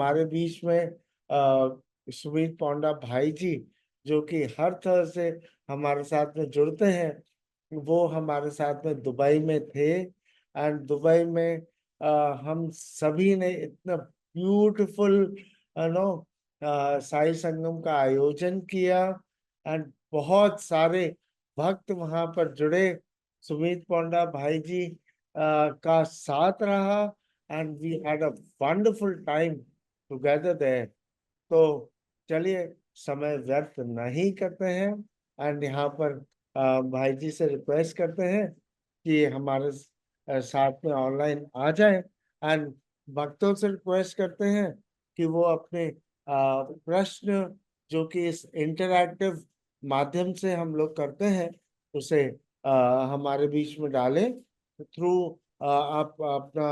हमारे बीच में सुमित पौंडा भाई जी, जो कि हर तरह से हमारे साथ में जुड़ते हैं, वो हमारे साथ में दुबई में थे। एंड दुबई में हम सभी ने इतना ब्यूटीफुल नो साई संगम का आयोजन किया। एंड बहुत सारे भक्त वहां पर जुड़े। सुमित पौंडा भाई जी का साथ रहा। And we had a wonderful time together there. तो चलिए, समय व्यर्थ नहीं करते हैं। एंड यहाँ पर भाई जी से रिक्वेस्ट करते हैं कि हमारे साथ में ऑनलाइन आ जाएं। एंड भक्तों से रिक्वेस्ट करते हैं कि वो अपने प्रश्न, जो कि इस इंटरैक्टिव माध्यम से हम लोग करते हैं, उसे हमारे बीच में डालें थ्रू आप अपना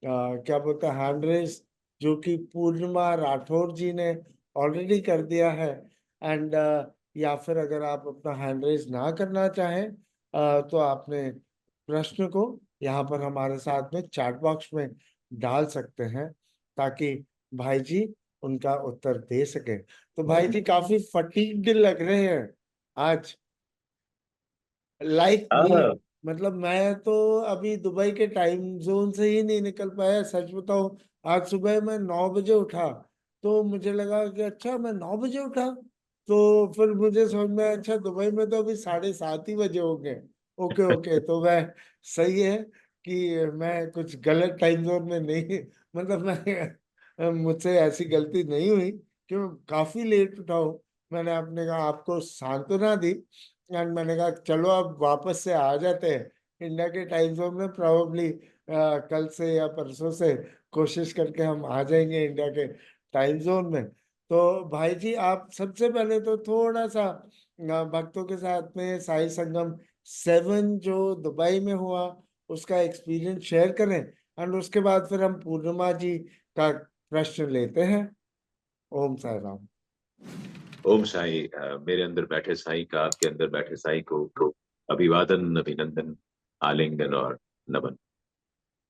क्या बोलते हैं, हैंड रेस, जो कि पूर्णिमा राठौर जी ने ऑलरेडी कर दिया है। एंड या फिर अगर आप अपना हैंड रेस ना करना चाहें, तो आपने प्रश्न को यहाँ पर हमारे साथ में चैट बॉक्स में डाल सकते हैं, ताकि भाई जी उनका उत्तर दे सके। तो भाई जी काफी फटीग्ड लग रहे हैं आज, लाइक मी। हाँ। मतलब मैं तो अभी दुबई के टाइम जोन से ही नहीं निकल पाया, सच बताऊं। आज सुबह मैं 9 बजे उठा, तो मुझे लगा कि अच्छा मैं 9 बजे उठा। तो फिर मुझे समझ में आया, अच्छा दुबई में तो अभी 7:30 ही बजे होंगे। ओके ओके, तो मैं सही है कि मैं कुछ गलत टाइम जोन में नहीं, मतलब मैं मुझसे ऐसी गलती नहीं हुई कि मैं काफी लेट उठा हूँ। मैंने अपने कहा, आपको सांत्वना दी। एंड मैंने कहा चलो अब वापस से आ जाते हैं इंडिया के टाइम जोन में। प्रोबेबली कल से या परसों से कोशिश करके हम आ जाएंगे इंडिया के टाइम जोन में। तो भाई जी, आप सबसे पहले तो थोड़ा सा भक्तों के साथ में साई संगम 7 जो दुबई में हुआ, उसका एक्सपीरियंस शेयर करें। एंड उसके बाद फिर हम पूर्णिमा जी का प्रश्न लेते हैं। ओम साई राम। ओम साई। मेरे अंदर बैठे साई का आपके अंदर बैठे साई को अभिवादन, अभिनंदन, आलिंगन और नमन।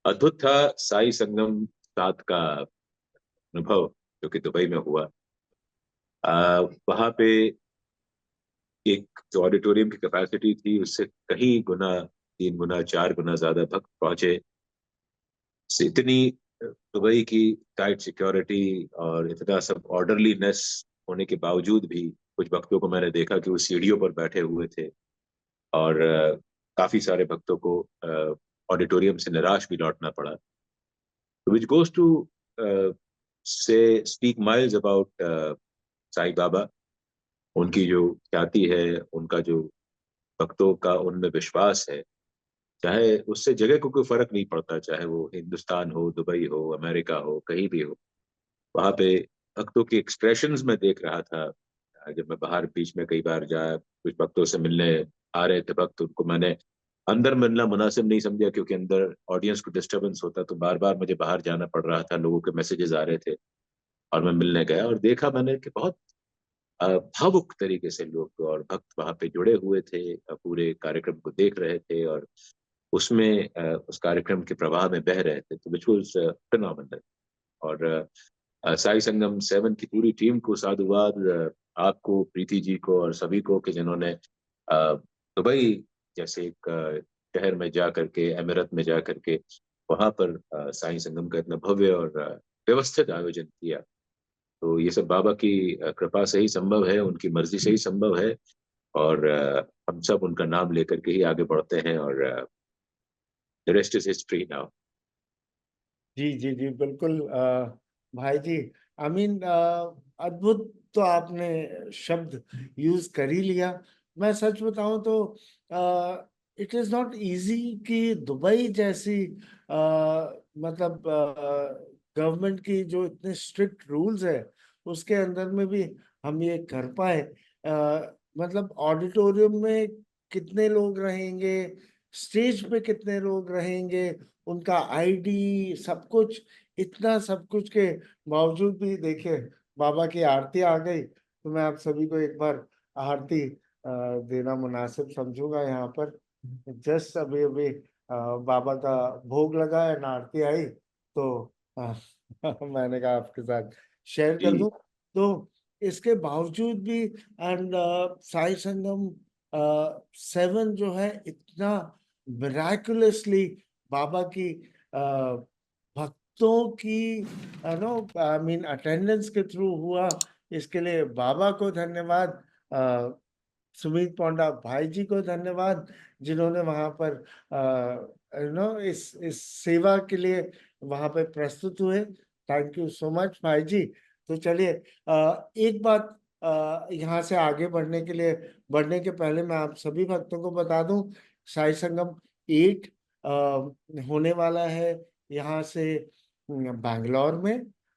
अद्भुत था साई संगम 7 का अनुभव जो कि दुबई में हुआ। वहां पे एक जो ऑडिटोरियम की कैपेसिटी थी उससे कहीं गुना, 3 गुना, 4 गुना ज्यादा भक्त पहुंचे। इतनी दुबई की टाइट सिक्योरिटी और इतना सब ऑर्डरलीनेस होने के बावजूद भी कुछ भक्तों को मैंने देखा कि वो सीढ़ियों पर बैठे हुए थे। और काफी सारे भक्तों को ऑडिटोरियम से निराश भी लौटना पड़ा। विच गोज टू से speak miles about Sai Baba. उनकी जो ख्याति है, उनका जो भक्तों का उनमें विश्वास है, चाहे उससे जगह को कोई फर्क नहीं पड़ता, चाहे वो हिंदुस्तान हो, दुबई हो, अमेरिका हो, कहीं भी हो। वहां पे भक्तों की एक्सप्रेशंस में देख रहा था। जब मैं बाहर बीच में कई बार जाया, कुछ भक्तों से मिलने आ रहे थे भक्त, उनको मैंने अंदर मिलना मुनासिब नहीं समझा क्योंकि अंदर ऑडियंस को डिस्टरबेंस होता, तो बार बार मुझे बाहर जाना पड़ रहा था। लोगों के मैसेजेस आ रहे थे और मैं मिलने गया और देखा मैंने कि बहुत भावुक तरीके से लोग और भक्त वहां पे जुड़े हुए थे, पूरे कार्यक्रम को देख रहे थे और उसमें उस कार्यक्रम के प्रवाह में बह रहे थे। तो विच वाज फिनोमिनल। और साई संगम 7 की पूरी टीम को साधुवाद, आपको, प्रीति जी को और सभी को, कि जिन्होंने दुबई जैसे एक शहर में जा करके, अमीरत में जा करके वहां पर साई संगम का इतना भव्य और व्यवस्थित आयोजन किया। तो ये सब बाबा की कृपा से ही संभव है, उनकी मर्जी से ही संभव है। और हम सब उनका नाम लेकर के ही आगे बढ़ते हैं और the rest is history now. जी जी जी, बिल्कुल भाई जी। आई मीन अद्भुत तो आपने शब्द यूज कर ही लिया। मैं सच बताऊं तो इट इज नॉट इजी कि दुबई जैसी मतलब गवर्नमेंट की जो इतने स्ट्रिक्ट रूल्स है, उसके अंदर में भी हम ये कर पाए। मतलब ऑडिटोरियम में कितने लोग रहेंगे, स्टेज पे कितने लोग रहेंगे, उनका आईडी, सब कुछ, इतना सब कुछ के बावजूद भी देखिए बाबा की आरती आ गई। तो मैं आप सभी को एक बार आरती देना मुनासिब समझूंगा यहाँ पर। जस्ट अभी अभी बाबा का भोग लगा है ना, आरती आई। तो मैंने कहा आपके साथ शेयर कर जी। दूं। तो इसके बावजूद भी एंड साई संगम 7 जो है इतना मिराकुलसली बाबा की भक्तों की नो आई मीन अटेंडेंस के थ्रू हुआ। इसके लिए बाबा को धन्यवाद, सुमित पौंडा भाई जी को धन्यवाद, जिन्होंने वहां पर इस सेवा के लिए वहां पे प्रस्तुत हुए। थैंक यू सो मच भाई जी। तो चलिए एक बात यहाँ से आगे बढ़ने के लिए, बढ़ने के पहले मैं आप सभी भक्तों को बता दूं, साई संगम 8 होने वाला है यहाँ से बैंगलोर में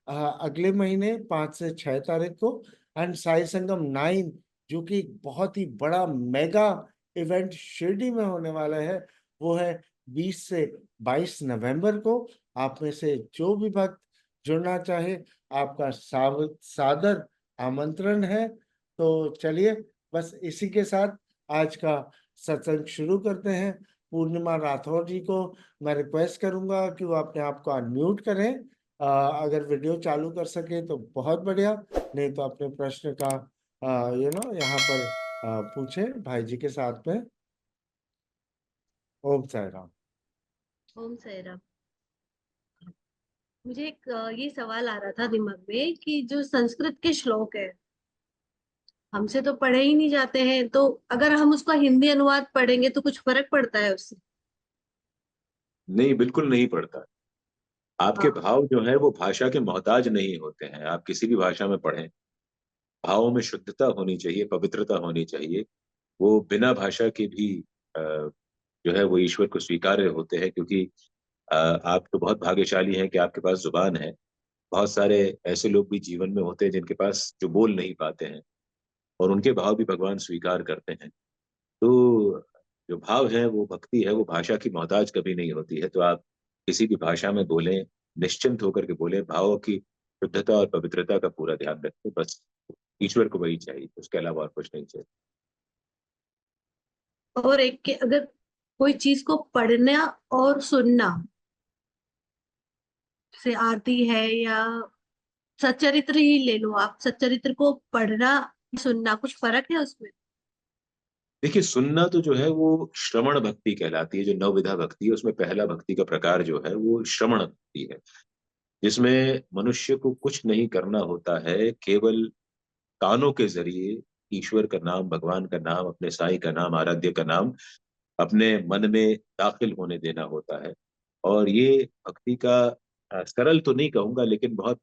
अगले महीने 5 से 6 तारीख को। एंड साई संगम 9 जो कि एक बहुत ही बड़ा मेगा इवेंट शिरडी में होने वाला है, वो है 20 से 22 नवंबर को। आप में से जो भी भक्त जुड़ना चाहे, आपका सादर आमंत्रण है। तो चलिए बस इसी के साथ आज का सत्संग शुरू करते हैं। पूर्णिमा राठौर जी को मैं रिक्वेस्ट करूंगा कि वो अपने आप को अनम्यूट करें। अगर वीडियो चालू कर सके तो बहुत बढ़िया, नहीं तो अपने प्रश्न का यहाँ पर पूछे भाई जी के साथ में। ओम साई राम। ओम साई राम। मुझे एक ये सवाल आ रहा था दिमाग में कि जो संस्कृत के श्लोक है हमसे तो पढ़े ही नहीं जाते हैं, तो अगर हम उसका हिंदी अनुवाद पढ़ेंगे तो कुछ फर्क पड़ता है उससे? नहीं, बिल्कुल नहीं पड़ता। आपके हाँ। भाव जो है वो भाषा के मोहताज नहीं होते हैं। आप किसी भी भाषा में पढ़ें, भावों में शुद्धता होनी चाहिए, पवित्रता होनी चाहिए। वो बिना भाषा के भी अ, जो है वो ईश्वर को स्वीकार्य होते हैं, क्योंकि आप तो बहुत भाग्यशाली हैं कि आपके पास जुबान है। बहुत सारे ऐसे लोग भी जीवन में होते हैं जिनके पास जो बोल नहीं पाते हैं, और उनके भाव भी भगवान स्वीकार करते हैं। तो जो भाव है वो भक्ति है, वो भाषा की मोहताज कभी नहीं होती है। तो आप किसी भी भाषा में बोलें, निश्चिंत होकर के बोलें, भावों की शुद्धता और पवित्रता का पूरा ध्यान रखें। बस ईश्वर को वही चाहिए, उसके अलावा और कुछ नहीं चाहिए। और एक के अगर कोई चीज को पढ़ना और सुनना, जैसे आरती है या सच्चरित्र ही ले लो, आप सच्चरित्र को पढ़ना सुनना, कुछ फर्क है उसमें? देखिए, सुनना तो जो है वो श्रवण भक्ति कहलाती है। जो नवविधा भक्ति है उसमें पहला भक्ति का प्रकार जो है वो श्रवण भक्ति है, जिसमें मनुष्य को कुछ नहीं करना होता है, केवल कानों के जरिए ईश्वर का नाम, भगवान का नाम, अपने साईं का नाम, आराध्य का नाम अपने मन में दाखिल होने देना होता है। और ये भक्ति का सरल तो नहीं कहूंगा, लेकिन बहुत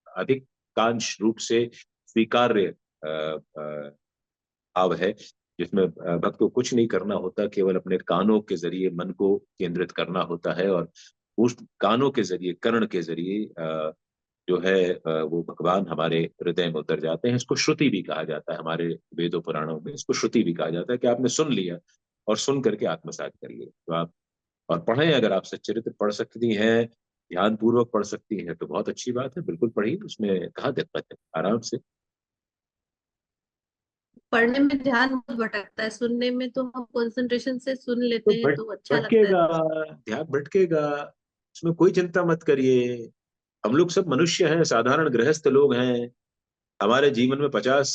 अधिकांश रूप से स्वीकार्य भाव है, जिसमें भक्त को कुछ नहीं करना होता, केवल अपने कानों के जरिए मन को केंद्रित करना होता है। और उस कानों के जरिए, कर्ण के जरिए जो है वो भगवान हमारे हृदय में उतर जाते हैं। इसको श्रुति भी कहा जाता है, हमारे वेदों पुराणों में इसको श्रुति भी कहा जाता है, कि आपने सुन लिया और सुन करके आत्मसात कर लिया। तो आप और पढ़ें, अगर आप सच्चरित्र पढ़ सकती हैं, ध्यान पूर्वक पढ़ सकती हैं, तो बहुत अच्छी बात है, बिल्कुल पढ़िए, उसमें कहाँ दिक्कत है, आराम से। पढ़ने में ध्यान बहुत भटकता है, सुनने में तो हम कंसंट्रेशन से सुन तो लेते हैं तो अच्छा लगता है भटकेगा, थोड़ा। ध्यान भटकेगा, उसमें कोई चिंता मत करिए। हम लोग सब मनुष्य हैं, साधारण गृहस्थ लोग हैं। हमारे जीवन में 50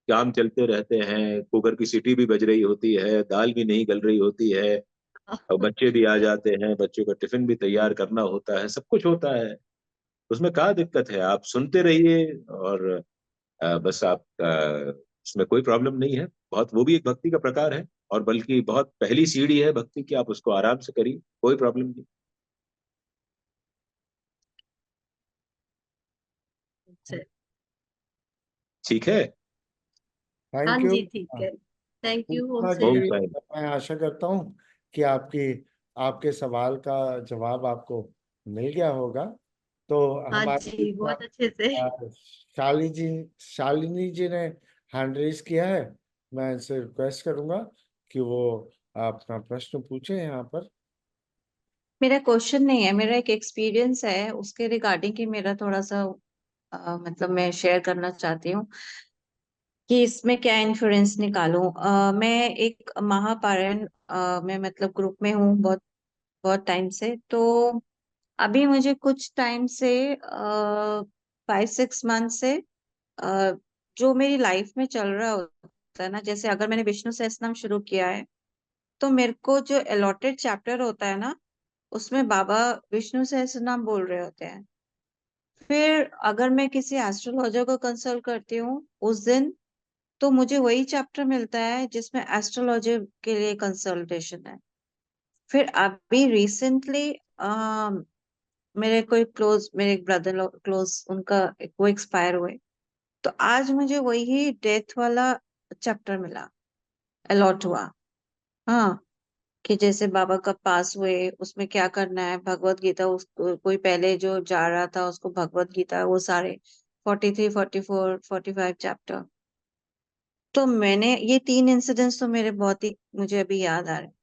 काम चलते रहते हैं, कुकर की सीटी भी बज रही होती है, दाल भी नहीं गल रही होती है, और बच्चे भी आ जाते हैं, बच्चों का टिफिन भी तैयार करना होता है, सब कुछ होता है। उसमें क्या दिक्कत है, आप सुनते रहिए। और बस आप उसमें कोई प्रॉब्लम नहीं है। बहुत, वो भी एक भक्ति का प्रकार है, और बल्कि बहुत पहली सीढ़ी है भक्ति की। आप उसको आराम से करिए, कोई प्रॉब्लम नहीं। अच्छा। ठीक है। हाँ थैंक यू। जी, ठीक है। Thank you. ओम पूर्णिमा जी, साई ओम राम। साई। मैं आशा करता हूँ कि आपके सवाल का जवाब आपको मिल गया होगा। तो हाँ हमारी जी, बहुत अच्छे से। अ, शालिनी जी ने हैंड रेज किया है। मैं इनसे रिक्वेस्ट करूंगा कि वो अपना प्रश्न पूछे यहाँ पर। मेरा क्वेश्चन नहीं है, मेरा एक एक्सपीरियंस है उसके रिगार्डिंग कि मेरा थोड़ा सा मतलब मैं शेयर करना चाहती हूँ कि इसमें क्या इन्फ्लुएंस निकालूं। मैं एक महापारायण में मतलब ग्रुप में हूँ बहुत बहुत टाइम से। तो अभी मुझे कुछ टाइम से 5-6 मंथ से जो मेरी लाइफ में चल रहा होता है ना, जैसे अगर मैंने विष्णु सहस्त्रनाम शुरू किया है तो मेरे को जो अलॉटेड चैप्टर होता है ना, उसमें बाबा विष्णु सहस्त्रनाम बोल रहे होते हैं। फिर अगर मैं किसी एस्ट्रोलॉजर को कंसल्ट करती हूँ उस दिन, तो मुझे वही चैप्टर मिलता है जिसमें एस्ट्रोलॉजी के लिए कंसल्टेशन है। फिर अभी रिसेंटली मेरे कोई क्लोज, मेरे एक ब्रदर क्लोज, उनका वो एक्सपायर हुए, तो आज मुझे वही डेथ वाला चैप्टर मिला, अलॉट हुआ। हाँ, कि जैसे बाबा का पास हुए, उसमें क्या करना है, भगवत गीता, उसको कोई पहले जो जा रहा था उसको भगवत गीता, वो सारे 43, 44, 45 चैप्टर। तो मैंने ये 3 इंसिडेंट्स तो मेरे बहुत ही मुझे अभी याद आ रहे हैं।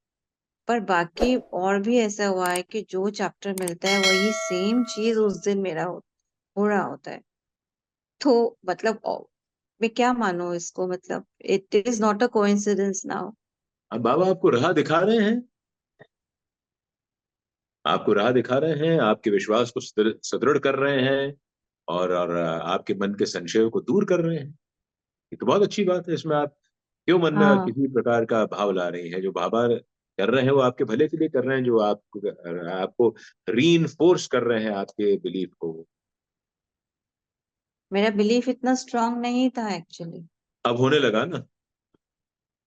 पर बाकी और भी ऐसा हुआ है कि जो चैप्टर मिलता है वही सेम चीज उस दिन मेरा हो रहा होता है। तो मतलब मैं क्या मानूं इसको, मतलब it is not a coincidence now. अब बाबा आपको राह दिखा रहे हैं, आपको राह दिखा रहे हैं, आपके विश्वास को सुदृढ़ कर रहे हैं, और आपके मन के संशयों को दूर कर रहे हैं। ये तो बहुत अच्छी बात है। इसमें आप क्यों मन में हाँ, किसी प्रकार का भाव ला रही हैं? जो बाबा कर रहे हैं वो आपके भले के लिए कर रहे हैं, जो आपको रीइंफोर्स कर रहे हैं आपके बिलीफ को। मेरा बिलीफ इतना स्ट्रांग नहीं था एक्चुअली। अब होने लगा ना,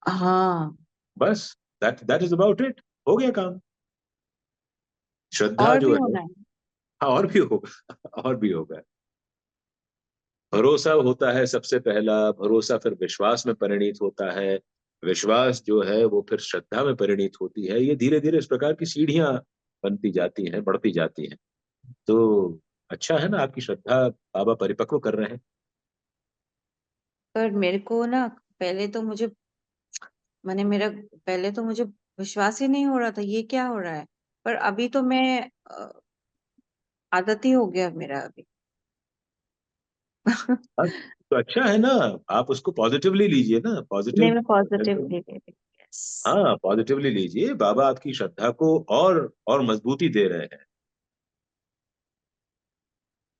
हाँ, बस that that is about it. हो गया काम। श्रद्धा और जो भी है, होना है। हाँ और भी होगा, और भी होगा। भरोसा होता है सबसे पहला, भरोसा फिर विश्वास में परिणित होता है, विश्वास जो है वो फिर श्रद्धा में परिणित होती है। ये धीरे धीरे इस प्रकार की सीढ़ियां बनती जाती हैं, बढ़ती जाती हैं। तो अच्छा है ना, आपकी श्रद्धा बाबा परिपक्व कर रहे हैं। पर मेरे को ना, पहले तो मुझे मैंने मेरा पहले तो मुझे विश्वास ही नहीं हो रहा था ये क्या हो रहा है। पर अभी तो मैं आदत ही हो गया मेरा अभी। हाँ, तो अच्छा है ना, आप उसको पॉजिटिवली लीजिए ना, नहीं, पॉजिटिव। मैं पॉजिटिवली ले रही। यस। हाँ पॉजिटिवली लीजिए, बाबा आपकी श्रद्धा को और मजबूती दे रहे हैं।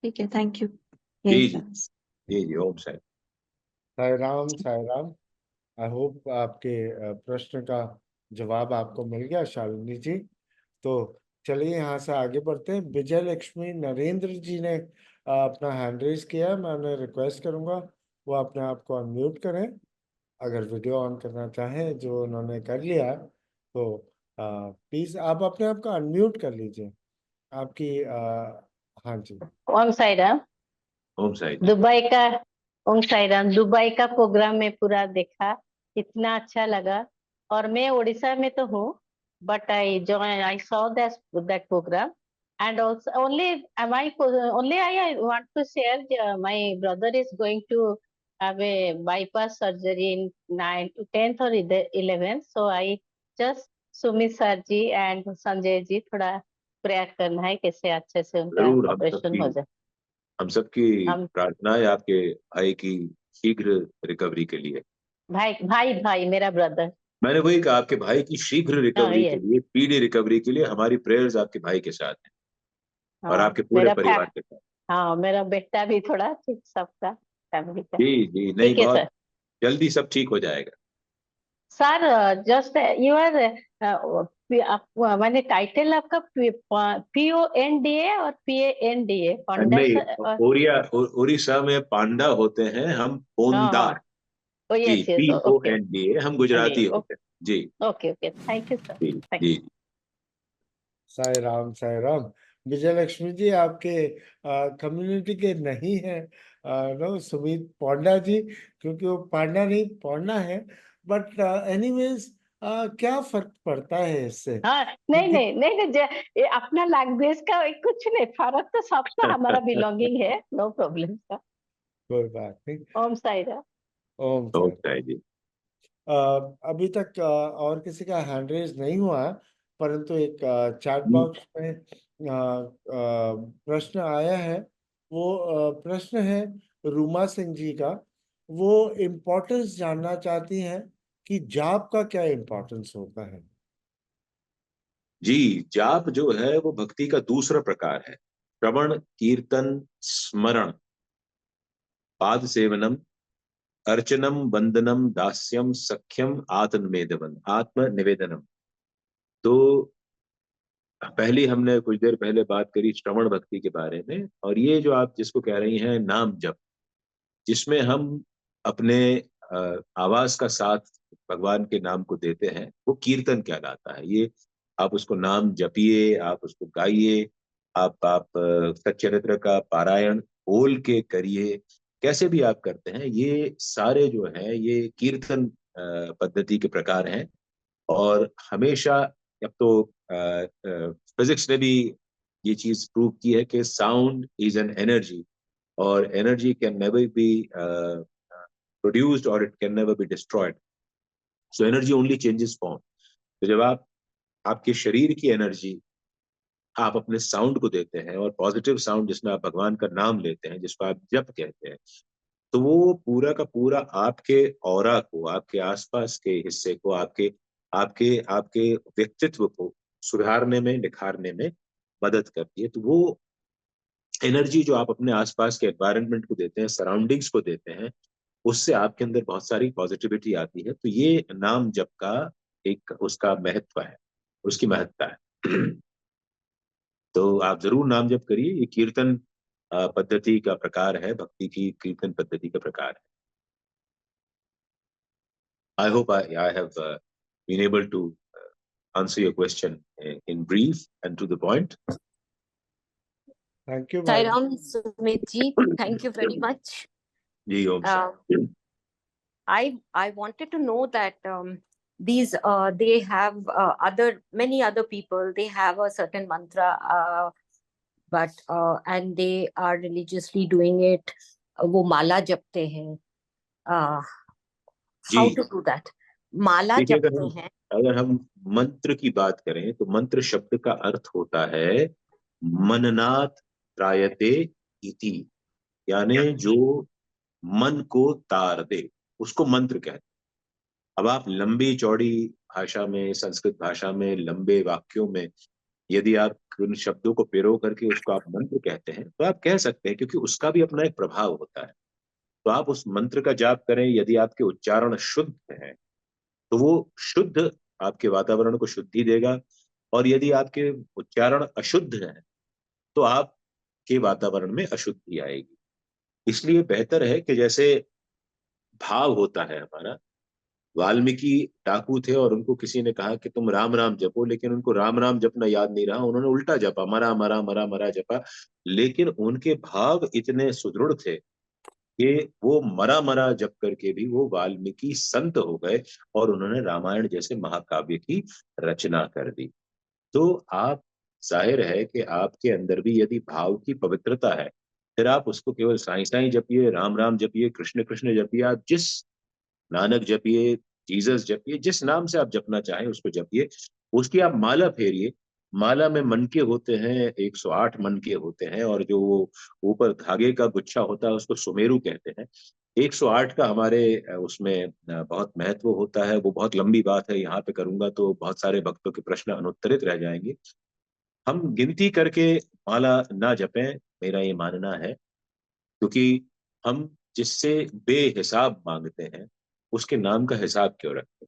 ठीक है, थैंक यू। जी यही जी। था। जी जी, ओम साई। साई राम, साई राम। आई होप आपके प्रश्न का जवाब आपको मिल गया शालिनी जी। तो चलिए यहाँ से आगे बढ़ते हैं। विजय लक्ष्मी नरेंद्र जी ने अपना हैंड रेज किया है। मैं उन्हें रिक्वेस्ट करूंगा वो अपने आप को अनम्यूट करें, अगर वीडियो ऑन करना चाहें, जो उन्होंने कर लिया है, तो प्लीज आप अपने आप को अनम्यूट कर लीजिए। आपकी हाँ जी। ओम साई राम। ओम साई जी। दुबई का ओम साई राम, दुबई का प्रोग्राम में पूरा देखा, इतना अच्छा लगा। और मैं उड़ीसा में तो हूँ, but I saw that program. And also only I want to share, my brother is going to have a bypass surgery in 9th, 10th or 11th. So I just Sumit sir ji and Sanjay ji थोड़ा prayer करना है कैसे अच्छे से उनका जरूर, operation हो जाए। हम सबकी हम प्रार्थना है आपके भाई की शीघ्र रिकवरी के लिए। भाई भाई भाई मेरा ब्रदर। मैंने वही कहा, आपके भाई की शीघ्र हाँ रिकवरी के ये लिए, स्पीडी रिकवरी के लिए हमारी प्रेयर्स आपके भाई के साथ हैं, और हाँ आपके पूरे परिवार के साथ। हाँ मेरा बेटा भी थोड़ा ठीक सबका फैमिली का। जी जी, नहीं ठीक है बहुत सर। जल्दी सब ठीक हो जाएगा। सर जस्ट यू आर मैंने टाइटल आपका PONDA और PANDA पंडा नहीं, सर उड़ीसा में पांडा होते हैं हम, हाँ हाँ। पोंदार। ओ जी, यस यस, ओके PONDA, हम गुजराती होते हैं जी। Okay okay, thank you sir, जी थैंक जी। साई राम, साई राम। विजय लक्ष्मी जी आपके कम्युनिटी के नहीं है, नो सुमित पौंडा जी, क्योंकि वो पांडा नहीं पौंडा है। बट एनीवेज क्या फर्क पड़ता है इससे? हाँ नहीं क्योंकि नहीं नहीं नहीं, ये अपना लैंग्वेज का कुछ नहीं फर्क, तो सबका हमारा बिलोंगिंग है, नो प्रॉब्लम सर। कोई बात नहीं। ओम साई राम। ओम साई। ओके जी। अभी तक और किसी का हैंड रेज नहीं हुआ है, परंतु एक चैट हम्म, बॉक्स में प्रश्न आया है। वो प्रश्न है रूमा सिंह जी का। वो इम्पोर्टेंस जानना चाहती हैं कि जाप का क्या इम्पोर्टेंस होता है। जी, जाप जो है वो भक्ति का दूसरा प्रकार है। श्रवण, कीर्तन, स्मरण, पाद सेवनम, अर्चनम, वंदनम, दास्यम, सख्यम, आत्मनिवेदनम। तो पहली हमने कुछ देर पहले बात करी श्रवण भक्ति के बारे में, और ये जो आप जिसको कह रही हैं नाम जप, जिसमें हम अपने आवाज का साथ भगवान के नाम को देते हैं, वो कीर्तन कहलाता है। ये आप उसको नाम जपिए, आप उसको गाइए, आप सच्चरित्र का पारायण बोल के करिए, कैसे भी आप करते हैं, ये सारे जो है ये कीर्तन पद्धति के प्रकार हैं। और हमेशा, अब तो फिजिक्स ने भी ये चीज प्रूव की है कि साउंड इज एन एनर्जी, और energy can never be produced और it can never be destroyed. So energy only changes form. तो जब आप आपके शरीर की एनर्जी आप अपने साउंड को देते हैं, और पॉजिटिव साउंड जिसमें आप भगवान का नाम लेते हैं, जिसको आप जप कहते हैं, तो वो पूरा का पूरा आपके ऑरा को, आपके आसपास के हिस्से को, आपके आपके आपके व्यक्तित्व को सुधारने में, निखारने में मदद करती है। तो वो एनर्जी जो आप अपने आसपास के एनवायरनमेंट को देते हैं, सराउंडिंग्स को देते हैं, उससे आपके अंदर बहुत सारी पॉजिटिविटी आती है। तो ये नाम जप का एक उसका महत्व है, उसकी महत्ता है। तो आप जरूर नाम जप करिए। ये कीर्तन पद्धति का प्रकार है, भक्ति की कीर्तन पद्धति का प्रकार है। I hope I have been able to answer your question in brief and to the point. Thank you भाई। Sairam Sumit ji, thank you very much. जी ओम शांति। I wanted to know that these they have many other people, they have a certain mantra, but and they are religiously doing it. वो माला जपते हैं. How ji to do that? माला देखिए, जपते हैं. अगर हम मंत्र की बात करें तो मंत्र शब्द का अर्थ होता है मननात् त्रायते इति, यानी जो मन को तार दे, उसको मंत्र कहते हैं। अब आप लंबी चौड़ी भाषा में, संस्कृत भाषा में लंबे वाक्यों में यदि आप उन शब्दों को पिरो करके उसको आप मंत्र कहते हैं, तो आप कह सकते हैं, क्योंकि उसका भी अपना एक प्रभाव होता है। तो आप उस मंत्र का जाप करें, यदि आपके उच्चारण शुद्ध है तो वो शुद्ध आपके वातावरण को शुद्धि देगा, और यदि आपके उच्चारण अशुद्ध है तो आपके वातावरण में अशुद्धि आएगी। इसलिए बेहतर है कि जैसे भाव होता है हमारा, वाल्मीकि डाकू थे और उनको किसी ने कहा कि तुम राम राम जपो, लेकिन उनको राम राम जपना याद नहीं रहा, उन्होंने उल्टा जपा, मरा मरा मरा मरा जपा। लेकिन उनके भाव इतने सुदृढ़ थे कि वो मरा मरा जप करके भी वो वाल्मीकि संत हो गए, और उन्होंने रामायण जैसे महाकाव्य की रचना कर दी। तो आप, जाहिर है कि आपके अंदर भी यदि भाव की पवित्रता है, फिर आप उसको केवल साईं साईं जपिए, राम राम जपिए, कृष्ण कृष्ण जपिए, आप जिस नानक जपिए, जीसस जपिए, जिस नाम से आप जपना चाहें उसको जपिए। उसकी आप माला फेरिए। माला में मनके होते हैं, 108 मनके होते हैं, और जो ऊपर धागे का गुच्छा होता है उसको सुमेरु कहते हैं। 108 का हमारे उसमें बहुत महत्व होता है। वो बहुत लंबी बात है, यहाँ पे करूंगा तो बहुत सारे भक्तों के प्रश्न अनुत्तरित रह जाएंगे। हम गिनती करके माला ना जपें, मेरा ये मानना है, क्योंकि हम जिससे बेहिसाब मांगते हैं उसके नाम का हिसाब क्यों रखें।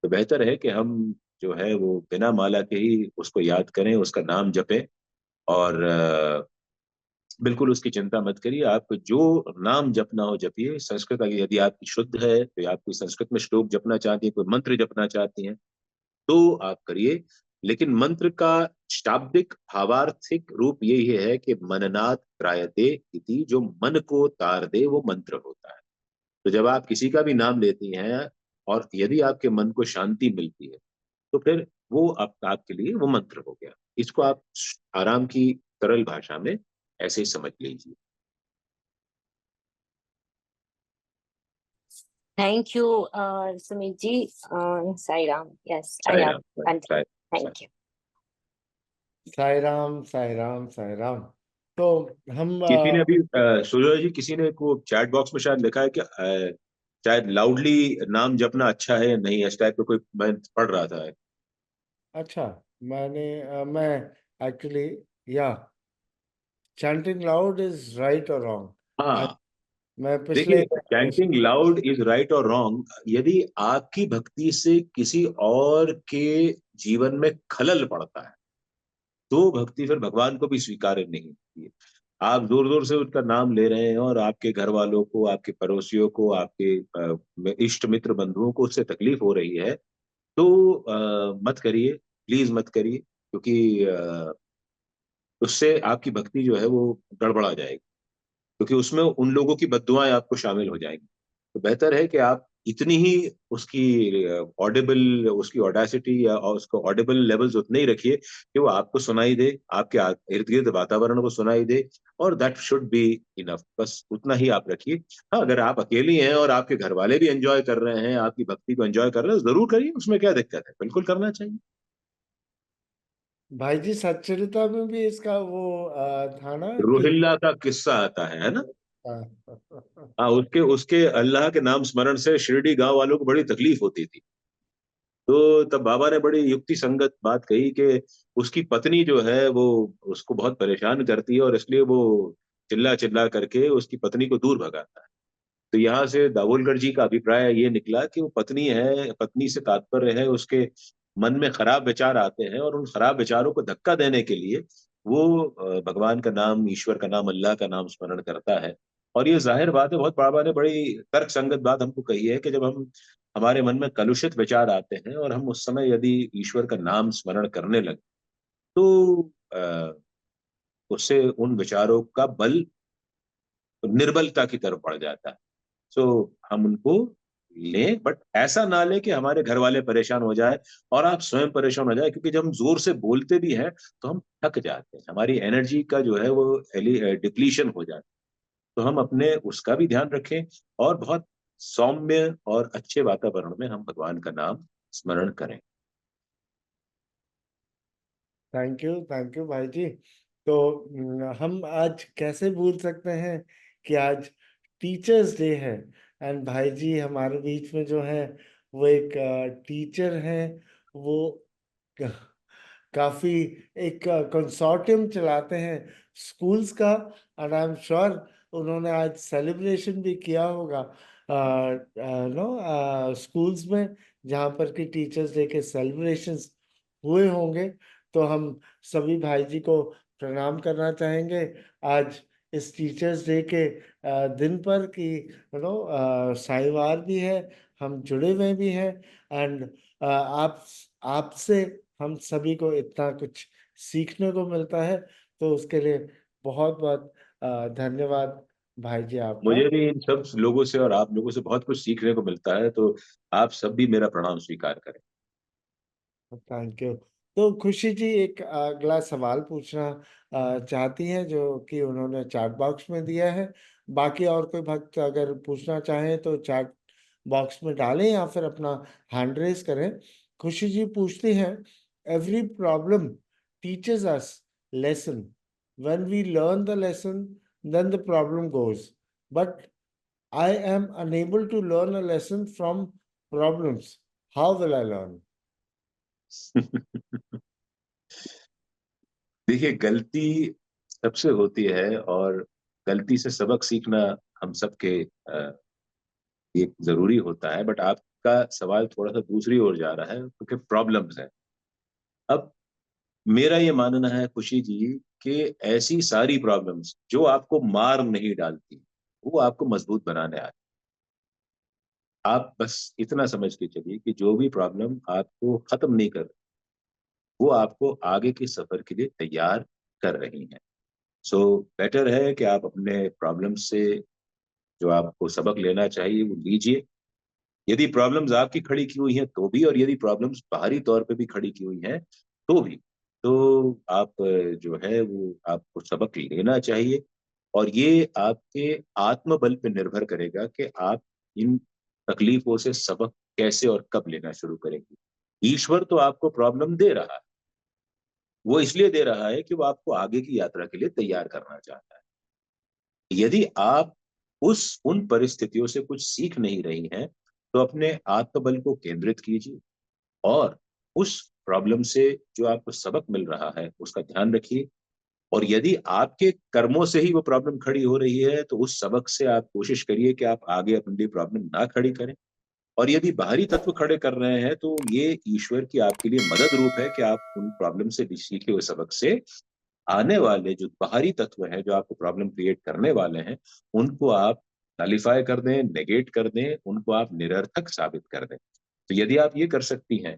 तो बेहतर है कि हम जो है वो बिना माला के ही उसको याद करें, उसका नाम जपें, और बिल्कुल उसकी चिंता मत करिए। आप जो नाम जपना हो जपिए। संस्कृत यदि आपकी शुद्ध है तो आप कोई संस्कृत में श्लोक जपना चाहती हैं, कोई मंत्र जपना चाहती हैं, तो आप करिए। लेकिन मंत्र का शाब्दिक भावार्थिक रूप यही है कि मननात् त्रायते इति, जो मन को तार दे वो मंत्र होता है। तो जब आप किसी का भी नाम लेती हैं और यदि आपके मन को शांति मिलती है, तो फिर वो आपके लिए वो मंत्र हो गया। इसको आप आराम की सरल भाषा में ऐसे ही समझ लीजिए। Thank you, Sumit ji. Sairam. Yes, I Sai have. Ram, And Sai- thank you. Sai Ram Sai Ram Sai Ram. तो हम किसी ने अभी सूर्य जी, किसी ने को चैट बॉक्स में शायद लिखा है कि शायद लाउडली नाम जपना अच्छा है या नहीं, इस टाइप का कोई मैं पढ़ रहा था। अच्छा, मैं एक्चुअली, या chanting loud is right or wrong? हाँ, मैं पिछले देखिए, चैंटिंग लाउड इज राइट और रॉन्ग, यदि आपकी भक्ति से किसी और के जीवन में खलल पड़ता है तो भक्ति फिर भगवान को भी स्वीकार्य नहीं होती है। आप जोर जोर से उसका नाम ले रहे हैं और आपके घर वालों को, आपके पड़ोसियों को, आपके इष्ट मित्र बंधुओं को उससे तकलीफ हो रही है, तो मत करिए, प्लीज मत करिए, क्योंकि उससे आपकी भक्ति जो है वो गड़बड़ा जाएगी, क्योंकि उसमें उन लोगों की बद्दुआएं आपको शामिल हो जाएंगी। तो बेहतर है कि आप इतनी ही उसकी ऑडेसिटी या उसको ऑडिबल लेवल्स उतने ही रखिए कि वो आपको सुनाई दे, आपके इर्द गिर्द वातावरण को सुनाई दे, और दैट शुड बी इनफ। बस उतना ही आप रखिए। हाँ, अगर आप अकेली हैं और आपके घर वाले भी एंजॉय कर रहे हैं, आपकी भक्ति को एंजॉय कर रहे हैं, जरूर करिए, उसमें क्या दिक्कत है, बिल्कुल करना चाहिए। भाई जी, सच्चरिता में भी इसका वो था ना कि रोहिल्ला का किस्सा आता है ना। हाँ, हाँ, उसके उसके अल्लाह के नाम स्मरण से शिरडी गांव वालों को बड़ी तकलीफ होती थी। तो तब बाबा ने बड़ी युक्ति संगत बात कही कि उसकी पत्नी जो है वो उसको बहुत परेशान करती है, और इसलिए वो चिल्ला चिल्ला करके उसकी पत्नी को दूर भगाता है। तो यहाँ से दाभोलकर जी का अभिप्राय ये निकला कि वो पत्नी है, पत्नी से तात्पर्य है उसके मन में खराब विचार आते हैं, और उन खराब विचारों को धक्का देने के लिए वो भगवान का नाम, ईश्वर का नाम, अल्लाह का नाम स्मरण करता है। और ये जाहिर बात है, बहुत बाबा ने बड़ी तर्क संगत बात हमको कही है कि जब हम हमारे मन में कलुषित विचार आते हैं और हम उस समय यदि ईश्वर का नाम स्मरण करने लगे, तो उससे उन विचारों का बल निर्बलता की तरफ बढ़ जाता है। सो हम उनको लें, बट ऐसा ना लें कि हमारे घर वाले परेशान हो जाए और आप स्वयं परेशान हो जाए, क्योंकि जब हम जोर से बोलते भी हैं तो हम थक जाते हैं, हमारी एनर्जी का जो है वो डिप्लीशन हो जाता है। तो हम अपने उसका भी ध्यान रखें, और बहुत सौम्य और अच्छे वातावरण में हम भगवान का नाम स्मरण करें। थैंक यू भाई जी। तो हम आज कैसे भूल सकते हैं कि आज टीचर्स डे है, एंड भाई जी हमारे बीच में जो है वो एक टीचर हैं। वो क- काफी एक कंसोर्टियम चलाते हैं स्कूल्स का, एंड आई एम श्योर उन्होंने आज सेलिब्रेशन भी किया होगा नो स्कूल्स में, जहाँ पर कि टीचर्स डे के सेलिब्रेशंस हुए होंगे। तो हम सभी भाई जी को प्रणाम करना चाहेंगे आज इस टीचर्स डे के दिन पर, कि साईवार भी है, हम जुड़े हुए भी हैं, एंड आप आपसे हम सभी को इतना कुछ सीखने को मिलता है। तो उसके लिए बहुत बहुत धन्यवाद भाई जी आपका। मुझे भी इन सब लोगों से और आप लोगों से बहुत कुछ सीखने को मिलता है, तो आप सब भी मेरा प्रणाम स्वीकार करें। Thank you. तो खुशी जी एक अगला सवाल पूछना चाहती हैं, जो कि उन्होंने चैट बॉक्स में दिया है। बाकी और कोई भक्त अगर पूछना चाहें तो चैट बॉक्स में डालें या फिर अपना हैंड रेस करें। खुशी जी पूछती हैं, every problem teaches us lesson, when we learn the lesson then the problem goes, but I am unable to learn a lesson from problems, how will I learn? देखिए, गलती सबसे होती है, और गलती से सबक सीखना हम सबके एक जरूरी होता है, बट आपका सवाल थोड़ा सा दूसरी ओर जा रहा है, क्योंकि प्रॉब्लम्स है। अब मेरा ये मानना है खुशी जी कि ऐसी सारी प्रॉब्लम्स जो आपको मार नहीं डालती, वो आपको मजबूत बनाने आती। आप बस इतना समझ के चलिए कि जो भी प्रॉब्लम आपको खत्म नहीं कर, वो आपको आगे के सफर के लिए तैयार कर रही हैं। सो बेटर है कि आप अपने प्रॉब्लम से जो आपको सबक लेना चाहिए वो लीजिए। यदि प्रॉब्लम्स आपकी खड़ी की हुई हैं तो भी, और यदि प्रॉब्लम्स बाहरी तौर पे भी खड़ी की हुई हैं तो भी, तो आप जो है वो आपको सबक लेना चाहिए। और ये आपके आत्मबल पे निर्भर करेगा कि आप इन तकलीफों से सबक कैसे और कब लेना शुरू करेंगे। ईश्वर तो आपको प्रॉब्लम दे रहा है, वो इसलिए दे रहा है कि वो आपको आगे की यात्रा के लिए तैयार करना चाहता है। यदि आप उस उन परिस्थितियों से कुछ सीख नहीं रही हैं, तो अपने आत्मबल को केंद्रित कीजिए और उस प्रॉब्लम से जो आपको सबक मिल रहा है उसका ध्यान रखिए, और यदि आपके कर्मों से ही वो प्रॉब्लम खड़ी हो रही है तो उस सबक से आप कोशिश करिए कि आप आगे अपने लिए प्रॉब्लम ना खड़ी करें। और यदि बाहरी तत्व खड़े कर रहे हैं तो ये ईश्वर की आपके लिए मदद रूप है कि आप उन प्रॉब्लम से सीखे हुए सबक से आने वाले जो बाहरी तत्व हैं जो आपको प्रॉब्लम क्रिएट करने वाले हैं उनको आप नलिफाई कर दें, नेगेट कर दें, उनको आप निरर्थक साबित कर दें। तो यदि आप ये कर सकती हैं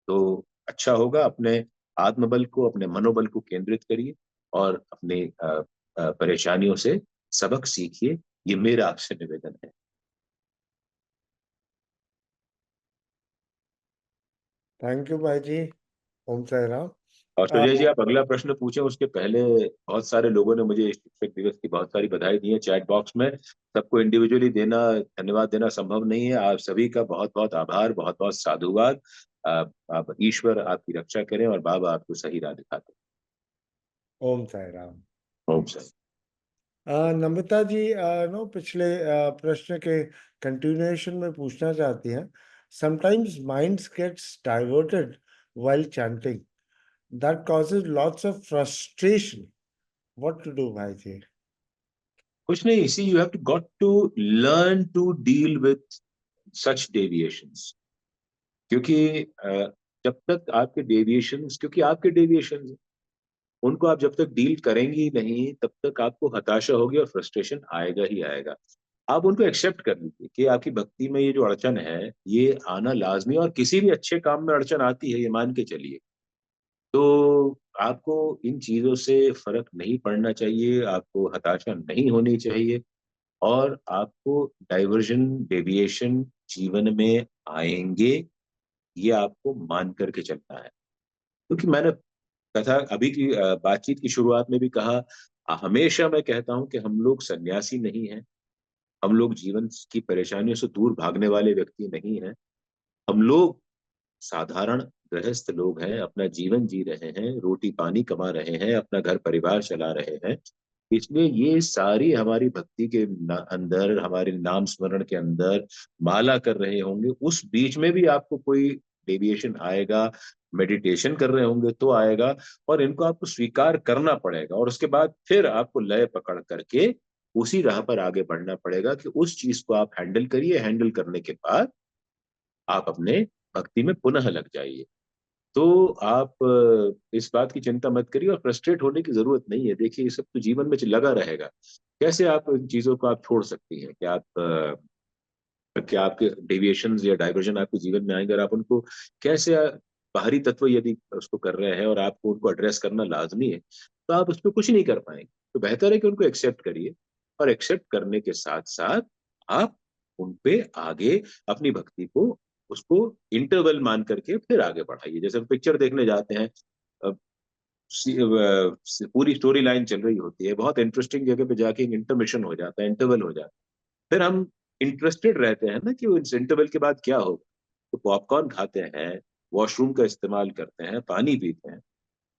तो अच्छा होगा। अपने आत्मबल को, अपने मनोबल को केंद्रित करिए और अपनी परेशानियों से सबक सीखिए। ये मेरा आपसे निवेदन है। थैंक यू भाई जी। ओम साई राम। और सुजय जी, आप अगला प्रश्न पूछें उसके पहले बहुत सारे लोगों ने मुझे शिक्षक दिवस की बहुत सारी बधाई दी है चैट बॉक्स में। सबको इंडिविजुअली देना, धन्यवाद देना संभव नहीं है। आप सभी का बहुत बहुत आभार, बहुत बहुत साधुवाद। आप ईश्वर आपकी रक्षा करें और बाबा आपको सही राह दिखाते ओम साई राम। हैं। ओम सर। नमिता जी नो पिछले प्रश्न के कंटिन्यूएशन में पूछना चाहती हैं, sometimes minds gets diverted while chanting, that causes lots of frustration, what to do भाई जी? कुछ नहीं, see you have to got to learn to deal with such deviations. क्योंकि जब तक आपके डेविएशंस, क्योंकि आपके डेविएशंस उनको आप जब तक डील करेंगी ही नहीं तब तक आपको हताशा होगी और फ्रस्ट्रेशन आएगा ही आएगा। आप उनको एक्सेप्ट कर लीजिए कि आपकी भक्ति में ये जो अड़चन है ये आना लाजमी, और किसी भी अच्छे काम में अड़चन आती है, ये मान के चलिए। तो आपको इन चीजों से फर्क नहीं पड़ना चाहिए, आपको हताशा नहीं होनी चाहिए, और आपको डाइवर्जन, डेविएशन जीवन में आएंगे, ये आपको मान करके चलना है। क्योंकि मैंने कथा अभी की बातचीत की शुरुआत में भी कहा, हमेशा मैं कहता हूं कि हम लोग सन्यासी नहीं हैं, हम लोग जीवन की परेशानियों से दूर भागने वाले व्यक्ति नहीं हैं। हम लोग साधारण गृहस्थ लोग हैं, अपना जीवन जी रहे हैं, रोटी पानी कमा रहे हैं, अपना घर परिवार चला रहे हैं। इसलिए ये सारी हमारी भक्ति के अंदर, हमारे नाम स्मरण के अंदर माला कर रहे होंगे, उस बीच में भी आपको कोई डेविएशन आएगा, मेडिटेशन कर रहे होंगे तो आएगा, और इनको आपको स्वीकार करना पड़ेगा, और उसके बाद फिर आपको लय पकड़ करके उसी राह पर आगे बढ़ना पड़ेगा कि उस चीज को आप हैंडल करिए। हैंडल करने के बाद आप अपने भक्ति में पुनः लग जाइए। तो आप इस बात की चिंता मत करिए और फ्रस्ट्रेट होने की जरूरत नहीं है। देखिए, ये सब तो जीवन में लगा रहेगा। कैसे आप इन चीजों को आप छोड़ सकती हैं? क्या आपके डेविएशंस या डाइवर्जन आपके जीवन में आएंगे और आप उनको कैसे बाहरी तत्व यदि उसको कर रहे हैं और आपको उनको एड्रेस करना लाजमी है तो आप उस पर कुछ नहीं कर पाएंगे। तो बेहतर है कि उनको एक्सेप्ट करिए, और एक्सेप्ट करने के साथ साथ आप उन पे आगे अपनी भक्ति को, उसको इंटरवल मान करके फिर आगे बढ़ाइए। जैसे हम पिक्चर देखने जाते हैं, पूरी स्टोरी लाइन चल रही होती है, बहुत इंटरेस्टिंग जगह पे जाके इंटरमिशन हो जाता है, इंटरवल हो जाता है, फिर हम इंटरेस्टेड रहते हैं ना कि वो इस इंटरवल के बाद क्या होगा। तो पॉपकॉर्न खाते हैं, वॉशरूम का इस्तेमाल करते हैं, पानी पीते हैं,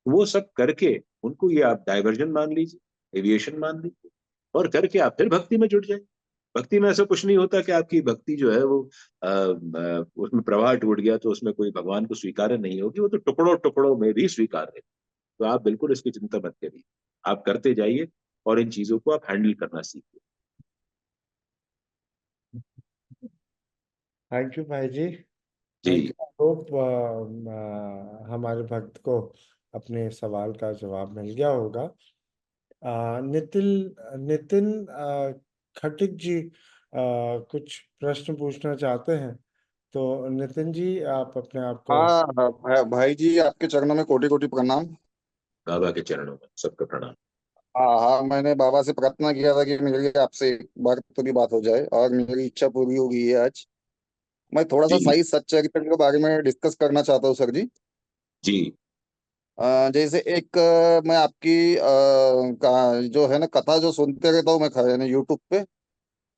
वो सब करके उनको ये आप डाइवर्जन मान लीजिए, एविएशन मान लीजिए, और करके आप फिर भक्ति में जुट जाए। भक्ति में ऐसा कुछ नहीं होता कि आपकी भक्ति जो है वो उसमें प्रवाह टूट गया तो उसमें कोई भगवान को स्वीकार नहीं होगी, वो तो टुकड़ों टुकड़ों में भी स्वीकार है। तो आप बिल्कुल इसकी चिंता मत करिए, आप करते जाइए और इन चीजों को आप हैंडल करना सीखिए। थैंक यू भाई जी। जी थैंक यू। होप हमारे भक्त को अपने सवाल का जवाब मिल गया होगा। नितिन नितिन खटिक जी कुछ प्रश्न पूछना चाहते हैं, तो नितिन जी आप अपने आप को। हाँ हाँ, भाई जी आपके चरणों में कोटि कोटि प्रणाम। बाबा के चरणों में सबका प्रणाम। हाँ हाँ, मैंने बाबा से प्रार्थना किया था कि मेरी आपसे एक बार तो भी बात हो जाए, और मेरी इच्छा पूरी हो गई है आज। मैं थोड़ा सा जी साई सच्चरित्र के बारे में डिस्कस करना चाहता हूँ सर जी। जी जैसे एक मैं आपकी जो है ना कथा जो सुनते रहता हूँ मैं यानी यूट्यूब पे,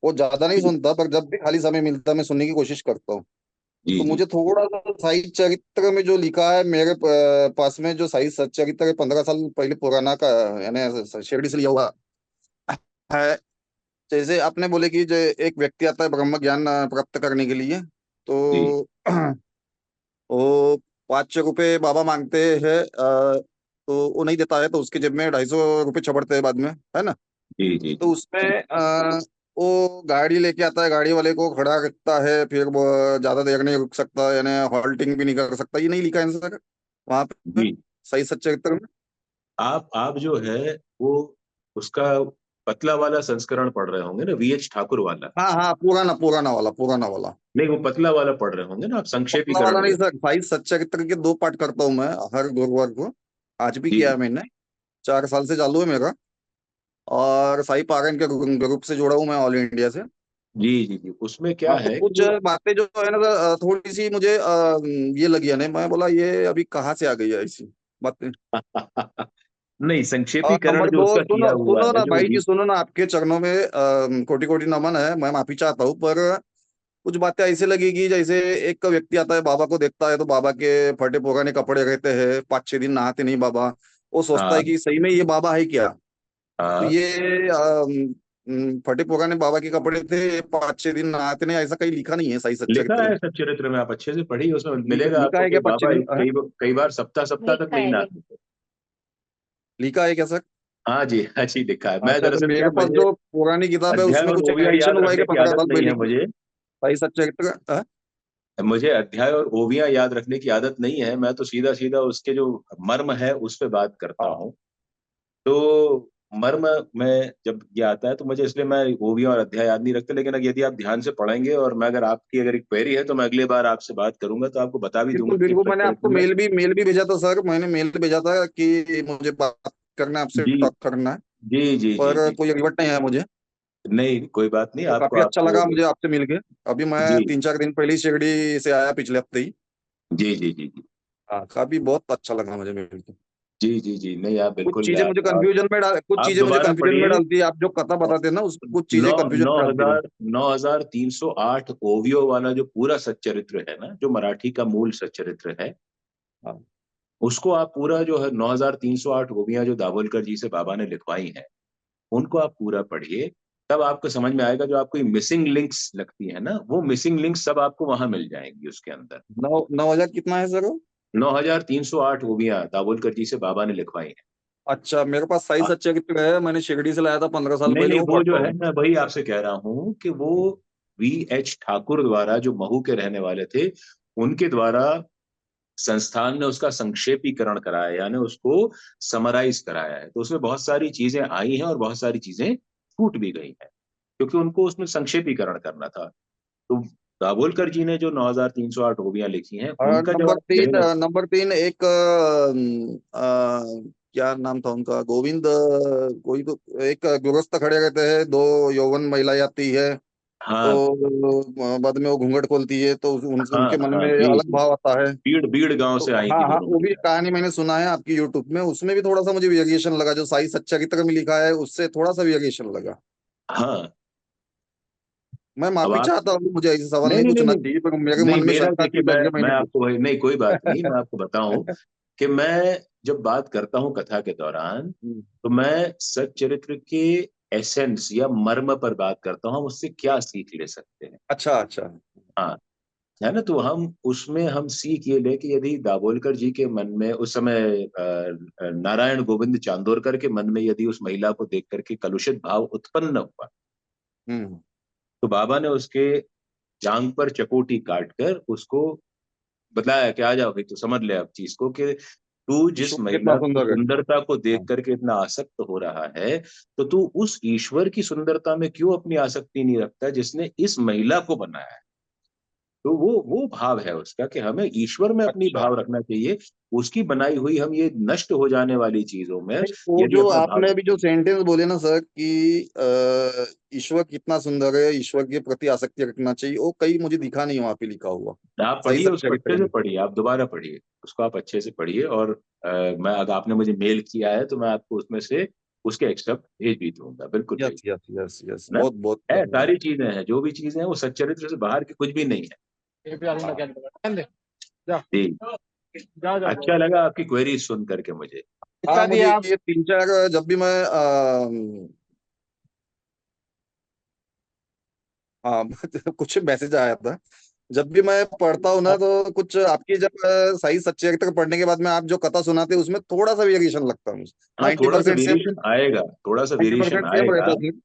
वो ज्यादा नहीं जी सुनता, पर जब भी खाली समय मिलता है मैं सुनने की कोशिश करता हूँ। जी तो जी मुझे थोड़ा सा साई चरित्र में जो लिखा है मेरे पास में, जो साई सच्चरित्र है 15 साल पहले पुराना का, यानी शिरडी से लिया हुआ है। जैसे आपने बोले कि जो एक व्यक्ति आता है ब्रह्म ज्ञान प्राप्त करने के लिए, जी तो वो ₹500 बाबा मांगते हैं, तो वो नहीं देता है, तो उसके जेब में ₹250 छपड़ते हैं बाद में, है ना। जी जी तो जी। उसमें वो गाड़ी लेके आता है, गाड़ी वाले को खड़ा रखता है, फिर वो ज्यादा देर नहीं रुक सकता, यानी हॉल्टिंग भी नहीं कर सकता। ये नहीं लिखा है सर वहां पे जी सही सच्चे उत्तर में? आप जो है वो उसका पतला वाला संस्करण पढ़ रहे होंगे ना, VH ठाकुर वाला। हाँ हाँ, पुराना वाला। नहीं, वो पतला वाला पढ़ रहे होंगे ना आप, पतला वाला संक्षेपीकरण नहीं जो। सर, भाई सच्चरित्र के 2 पाठ करता हूँ मैं हर गुरुवार को। आज भी जी किया है मैंने, 4 साल से चालू है मेरा। और साई पारायण के ग्रुप से जुड़ा हूँ मैं, ऑल इंडिया से। जी जी जी। उसमें क्या हाँ, तो है कि कुछ वो बातें जो है ना थोड़ी सी मुझे ये लगी है, नहीं मैं बोला ये अभी कहाँ से आ गई है ऐसी बातें। नहीं, और संक्षेपीकरण नंबर जो 2, उसका सुनो किया हुआ सुनो है ना जो भाई जी, सुनो ना, आपके चरणों में कोटि कोटि नमन है, मैं माफी चाहता हूँ, पर कुछ बातें ऐसे लगेगी जैसे एक व्यक्ति आता है, बाबा को देखता है, तो बाबा के फटे पुराने कपड़े रहते हैं, 5-6 दिन नहाते नहीं बाबा। वो सोचता है हाँ कि सही में ये बाबा है क्या। तो हाँ। ये फटे पुराने बाबा के कपड़े थे, 5-6 दिन नहाते नहीं, ऐसा कहीं लिखा नहीं है सही लिखा सच्चरित्र है में। सच्चरित्र में, आप अच्छे से पढ़िए, उसमें मिलेगा लिखा आपको है कि क्या 25 बाबा दिन कई बार सप्ताह सप्ताह तक लिखा नहीं है नहाते थे। लिखा है क्या सर? हाँ जी लिखा है। मैं अच्छा, तो दरअसल क्या, मेरे पास मुझे जो पुरानी किताब है अध्याय उसमें और कुछ ओवियां एडिशन याद हुआ है कि रखने की 15 आदत साल नहीं पहले है की मुझे। सही सच्चरित्र। मुझे अध्याय और ओवियां याद रखने की आदत नहीं है, मैं तो सीधा सीधा उसके जो मर्म है उस पे बात करता हाँ, हूँ। तो मर्म में जब ये आता है तो मुझे, इसलिए मैं ओवियां और अध्याय याद नहीं रखते, लेकिन यदि आप ध्यान से पढ़ेंगे और मैं, अगर आपकी अगर एक क्वेरी है तो मैं अगली बार आपसे बात करूंगा तो आपको बता भी दूंगा बिल्कुल कि बिल्कुल, मैंने आपको सच्चरित्र में। मेल भी भेजा था सर, मैंने मेल भेजा था कि मुझे बात करना है, आपसे जी टॉक करना है, जी जी जी पर जी। कोई रिवर्ट नहीं है मुझे। नहीं कोई बात नहीं, तो आपको काफी अच्छा आपको लगा मुझे आपसे मिलके। अभी मैं जी 3-4 दिन पहले ही शिरडी से आया, पिछले हफ्ते ही। जी जी जी जी हाँ, काफी बहुत अच्छा लगा मुझे मिलके। जी जी जी। नहीं आप कुछ बिल्कुल चीजें मुझे कंफ्यूजन में कुछ आप चीजें मुझे दोबारा कंफ्यूजन में पढ़िए। डालती है, आप जो कथा बताते हैं ना, उसमें कुछ चीजें नौ कंफ्यूजन नौ में डालती है। हजार 9308 ओवियो वाला जो पूरा सच्चरित्र है ना, जो मराठी का मूल सच्चरित्र है, हाँ, उसको आप पूरा जो है 9308 ओवियां जो दाभोलकर जी से बाबा ने लिखवाई हैं, उनको आप पूरा पढ़िए। तब आपको समझ में आएगा, जो आपको मिसिंग लिंक्स लगती है ना, वो मिसिंग लिंक्स सब आपको वहां मिल जाएंगी उसके अंदर। 9,000 कितना है सर वो? 9308 ओवियां दाभोलकर जी से बाबा ने लिखवाई हैं। अच्छा, मेरे पास साई सच्चरित्र है, मैंने शिरडी से लाया था 15 साल नहीं पहले, नहीं, वो वो जो पढ़ता है, हूँ। मैं वही आपसे कह रहा हूँ कि वो VH ठाकुर द्वारा, जो महू के रहने वाले थे, उनके द्वारा संस्थान ने उसका संक्षेपीकरण कराया, यानी उसको समराइज कराया है। तो उसमें बहुत सारी चीजें आई हैं और बहुत सारी चीजें छूट भी गई हैं, क्योंकि उनको उसमें संक्षेपीकरण करना था। तो दाभोलकर जी ने जो 9308 ओवियां लिखी हैं, और उनका जब नंबर आप तीन पढ़ेंगे। नंबर तीन एक क्या नाम था उनका, गोविंद कोई तो, एक गृहस्थ खड़े रहते हैं, 2 यौवन महिलाएं आती है, तो हाँ बाद में वो घूंघट खोलती है, तो हाँ उनके मन हाँ। में जी अलग जी। भाव आता है। बीड़ बीड़ गांव तो से आई हाँ थी हाँ, दोनों वो भी महिलाएं। कहानी मैंने सुना है आपकी यूट्यूब में, उसमें भी थोड़ा सा मुझे वेरिएशन लगा, जो साई सच्चरित्र में लिखा है उससे थोड़ा सा वेरिएशन लगा। हाँ। मैं अब माफी आप, चाहता हूँ, मुझे ऐसे सवाल नहीं नहीं नहीं नहीं पूछना नहीं चाहिए, पर मेरे नहीं, मन में मेरा शंका देखिए, थी, तो इसलिए मैं मैंने आपको नहीं, कोई बात नहीं, मैं पूछा। आपको बताऊं कि मैं जब बात करता हूं कथा के दौरान, तो मैं सच्चरित्र के एसेंस या मर्म पर बात करता हूं, हम उससे क्या सीख ले सकते हैं। अच्छा अच्छा। हाँ, है ना। तो हम उसमें हम सीख ये ले कि यदि दाभोलकर जी के मन में उस समय नारायण गोविंद चांदोरकर के मन में यदि उस महिला को देख करके कलुषित भाव उत्पन्न हुआ, हम्म। तो बाबा ने उसके जांग पर चकोटी काटकर उसको बताया कि आ जाओ भाई, तो समझ ले अब चीज को कि तू जिस ईश्वर कितना महिला की सुंदर है। सुंदरता को देख हाँ, करके इतना आसक्त हो रहा है, तो तू उस ईश्वर की सुंदरता में क्यों अपनी आसक्ति नहीं रखता जिसने इस महिला को बनाया है। तो वो भाव है उसका कि हमें ईश्वर में अपनी अच्छा। भाव रखना चाहिए। उसकी बनाई हुई हम ये नष्ट हो जाने वाली चीजों में नहीं, वो यदि जो अपना भाव आपने अभी जो रखेंगे। सेंटेंस बोले ना सर कि ईश्वर कितना सुंदर है, ईश्वर के प्रति आसक्ति रखना चाहिए, वो कहीं मुझे दिखा नहीं वहां पे लिखा हुआ आप सही पढ़िए, उसको अच्छे सच्चरित्र से में। पढ़िए, आप दोबारा पढ़िए उसको, आप अच्छे से पढ़िए। और मैं, अगर आपने मुझे मेल किया है तो मैं आपको उसमें से उसके एक्स्ट्रा भेज भी दूंगा, बिल्कुल भेज, यस यस यस यस, है ना। बहुत बहुत है, धन्यवाद। सारी चीजें हैं, जो भी चीजें हैं वो सच्चरित्र से बाहर की कुछ भी नहीं है। जी। अच्छा लगा आपकी क्वेरी सुन करके मुझे। हाँ, मुझे ये 3-4 जब भी मैं हाँ कुछ मैसेज आया था, जब भी मैं पढ़ता हूँ ना तो कुछ आपकी जब साई सच्चरित्र पढ़ने के बाद में आप जो कथा सुनाते हैं उसमें थोड़ा सा वेरिएशन लगता है मुझे। हाँ, थोड़ा सा 90% सेम, वेरिएशन आएगा, थोड़ा सा वेरिएशन 90% सेम आएगा, रहता है उसमें।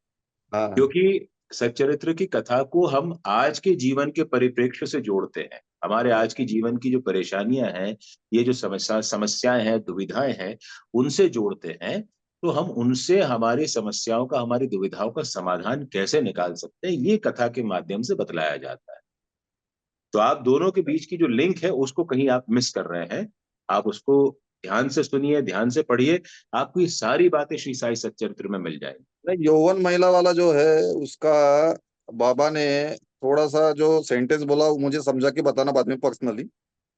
हाँ क्योंकि सच्चरित्र की कथा को हम आज के जीवन के परिप्रेक्ष्य से जोड़ते हैं। हमारे आज की जीवन की जो परेशानियां हैं, ये जो समस्याएं हैं, दुविधाएं हैं, उनसे जोड़ते हैं। तो हम उनसे हमारी समस्याओं का, हमारी दुविधाओं का समाधान कैसे निकाल सकते हैं, ये कथा के माध्यम से बतलाया जाता है। तो आप दोनों के बीच की जो लिंक है उसको कहीं आप मिस कर रहे हैं। आप उसको ध्यान से सुनिए, ध्यान से पढ़िए, आपको ये सारी बातें श्री साई सच्चरित्र में मिल जाएंगी। नहीं, यौवन महिला वाला जो है उसका बाबा ने थोड़ा सा जो सेंटेंस बोला वो मुझे समझा के बताना बाद में पर्सनली,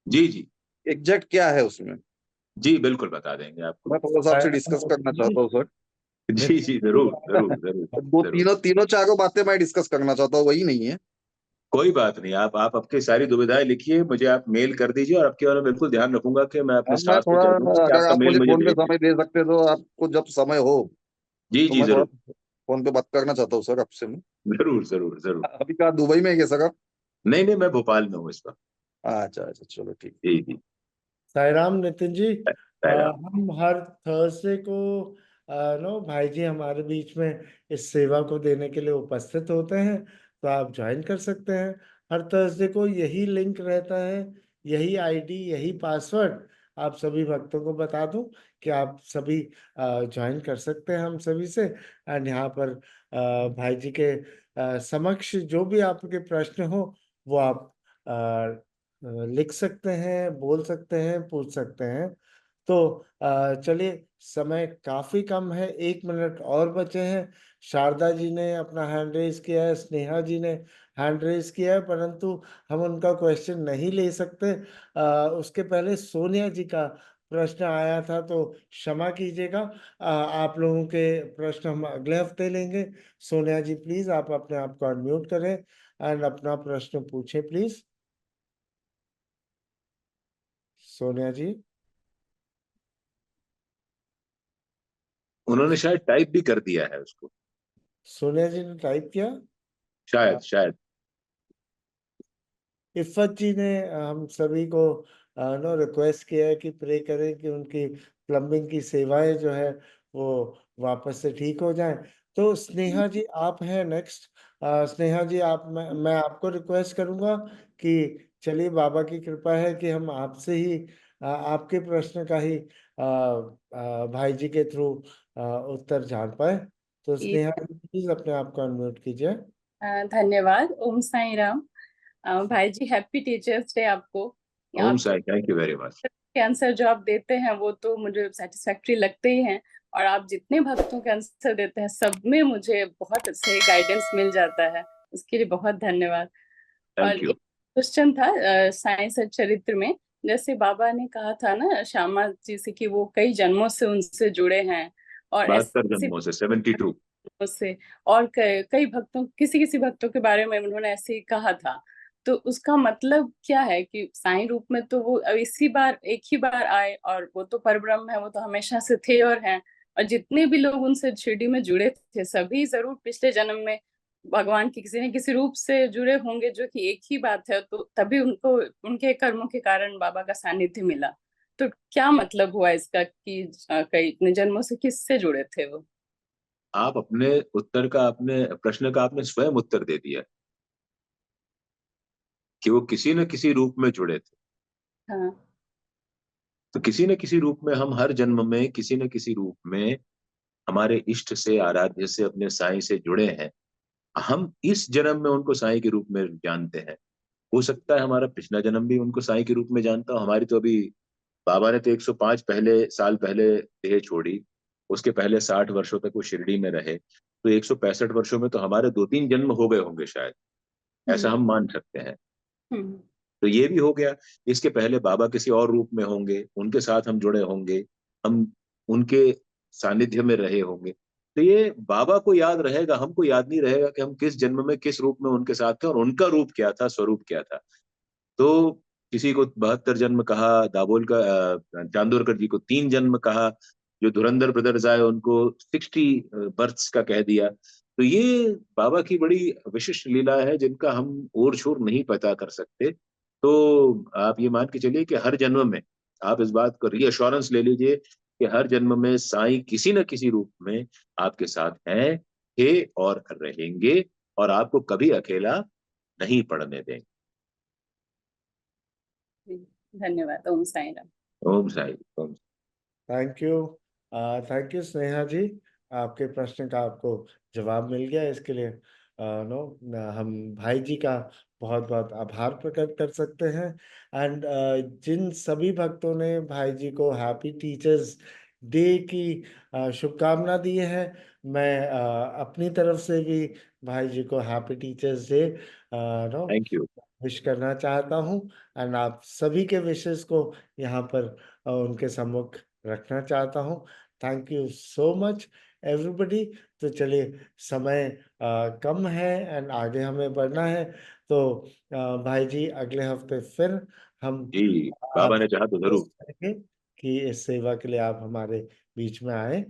जी जी एग्जैक्ट क्या है उसमें। जी, बिल्कुल बता देंगे आपको। मैं थोड़ा सा आपसे डिस्कस करना चाहता हूँ सर। जी जी, जरूर जरूर जरूर वो जरूर। तीनों तीनों चारों बातें मैं डिस्कस करना चाहता हूँ, वही नहीं है। कोई बात नहीं, आप आपकी सारी दुविधाएं लिखिए, मुझे आप मेल कर दीजिए, और आपके बारे में बिल्कुल ध्यान रखूंगा कि मैं अपने अब मैं स्टाफ से थोड़ा, कह दूंगा कि अगर आपका आप मेल मुझे मुझे फोन पे भेज दें। समय दे सकते तो आपको जब समय हो जी तो जी, मैं थोड़ा जरूर फोन पे बात करना चाहता हूँ सर आपसे मैं। जरूर जरूर जरूर। अभी कहाँ, दुबई में है क्या सर आप? नहीं नहीं, मैं भोपाल में हूँ इस वक्त। अच्छा अच्छा, चलो ठीक। जी जी। साईराम नितिन जी। साईराम। हम हर थर्सडे को नो भाई जी हमारे बीच में इस सेवा को देने के लिए उपस्थित होते हैं, तो आप ज्वाइन कर सकते हैं। हर थर्सडे को यही लिंक रहता है, यही आईडी, यही पासवर्ड। आप सभी भक्तों को बता दूं कि आप सभी ज्वाइन कर सकते हैं हम सभी से। एंड यहाँ पर भाई जी के समक्ष जो भी आपके प्रश्न हो वो आप लिख सकते हैं, बोल सकते हैं, पूछ सकते हैं। तो चलिए, समय काफी कम है, 1 मिनट और बचे हैं। शारदा जी ने अपना हैंड रेज किया है, स्नेहा जी ने हैंड रेज किया है, परंतु हम उनका क्वेश्चन नहीं ले सकते। उसके पहले सोनिया जी का प्रश्न आया था, तो क्षमा कीजिएगा। आप लोगों के प्रश्न हम अगले हफ्ते लेंगे। सोनिया जी प्लीज आप अपने आप को अनम्यूट करें एंड अपना प्रश्न पूछें प्लीज। सोनिया जी। उन्होंने शायद टाइप भी कर दिया है उसको। सोनिया जी ने टाइप किया। शायद शायद। इफ़त जी ने हम सभी को नो रिक्वेस्ट किया है कि प्रे करें कि उनकी प्लम्बिंग की सेवाएं जो है वो वापस से ठीक हो जाएं। तो स्नेहा जी आप हैं नेक्स्ट। स्नेहा जी आप, मैं आपको रिक्वेस्ट करूंगा कि चलिए, बाबा की कृपा है कि हम आपसे ही आपके प्रश्न का ही भाई जी के थ्रू उत्तर जान पाए। तो ये स्नेहा जी प्लीज अपने आप को अनम्यूट कीजिए। धन्यवाद। ओम साई राम। भाई जी, हैप्पी टीचर्स डे आपको। ओम आप Sai, thank you very much. के आंसर जो आप देते हैं वो तो मुझे सेटिस्फैक्ट्री लगते ही हैं, और आप जितने भक्तों के आंसर देते हैं सब में मुझे बहुत सही गाइडेंस मिल जाता है, उसके लिए बहुत धन्यवाद। और थैंक यू। एक क्वेश्चन था साइंस और चरित्र में, जैसे बाबा ने कहा था ना श्यामा जी से कि वो कई जन्मों से उनसे जुड़े हैं, और 72 ऐसे जन्मों से, 72। से, और कई भक्तों, किसी किसी भक्तों के बारे में उन्होंने ऐसे ही कहा था। तो उसका मतलब क्या है कि साईं रूप में तो वो अब इसी बार एक ही बार आए, और वो तो परब्रह्म है, वो तो हमेशा से थे और हैं, और जितने भी लोग उनसे शिरडी में जुड़े थे सभी जरूर पिछले जन्म में भगवान की किसी न किसी रूप से जुड़े होंगे, जो कि एक ही बात है, तो तभी उनको उनके कर्मों के कारण बाबा का सानिध्य मिला। तो क्या मतलब हुआ इसका कि कई इतने जन्मों से किससे जुड़े थे वो? आप अपने उत्तर का, अपने प्रश्न का आपने स्वयं उत्तर दे दिया कि वो किसी न किसी रूप में जुड़े थे। हाँ। तो किसी न किसी रूप में हम हर जन्म में किसी न किसी रूप में हमारे इष्ट से, आराध्य से, अपने साईं से जुड़े हैं। हम इस जन्म में उनको साईं के रूप में जानते हैं। हो सकता है हमारा पिछला जन्म भी उनको साईं के रूप में जानता हो। हमारी तो अभी, बाबा ने तो 105 साल पहले देह छोड़ी, उसके पहले 60 वर्षों तक वो शिरडी में रहे, तो 165 वर्षों में तो हमारे 2-3 जन्म हो गए होंगे शायद, हम्म। ऐसा हम मान सकते हैं। हम्म। तो ये भी हो गया। इसके पहले बाबा किसी और रूप में होंगे, उनके साथ हम जुड़े होंगे, हम उनके सानिध्य में रहे होंगे। तो ये बाबा को याद रहेगा, हमको याद नहीं रहेगा कि हम किस जन्म में किस रूप में उनके साथ थे और उनका रूप क्या था, स्वरूप क्या था। तो किसी को 72 जन्म कहा, चांदोरकर जी को 3 जन्म कहा, जो धुरंधर ब्रदर्स आए उनको 60 बर्थ्स का कह दिया। तो ये बाबा की बड़ी विशिष्ट लीला है जिनका हम ओर छोर नहीं पता कर सकते। तो आप ये मान के चलिए कि हर जन्म में आप इस बात को रीअश्योरेंस ले लीजिए कि हर जन्म में साईं किसी न किसी रूप में आपके साथ हैं, थे और रहेंगे, और आपको कभी अकेला नहीं पड़ने देंगे। धन्यवाद। ओम साई राम। ओम साई ओम। थैंक यू स्नेहा जी, आपके प्रश्न का आपको जवाब मिल गया। इसके लिए हम भाई जी का बहुत बहुत आभार प्रकट कर सकते हैं। एंड जिन सभी भक्तों ने भाई जी को हैप्पी टीचर्स डे की शुभकामना दी है, मैं अपनी तरफ से भी भाई जी को happy teachers day thank you. Wish करना चाहता हूँ। एंड आप सभी के विशेष को यहाँ पर उनके सम्मुख रखना चाहता हूँ। Thank you so much everybody. तो चलिए, समय कम है एंड आगे हमें बढ़ना है। तो भाई जी, अगले हफ्ते फिर हम जी, बाबा ने चाहा तो जरूर। करेंगे कि इस सेवा के लिए आप हमारे बीच में आए।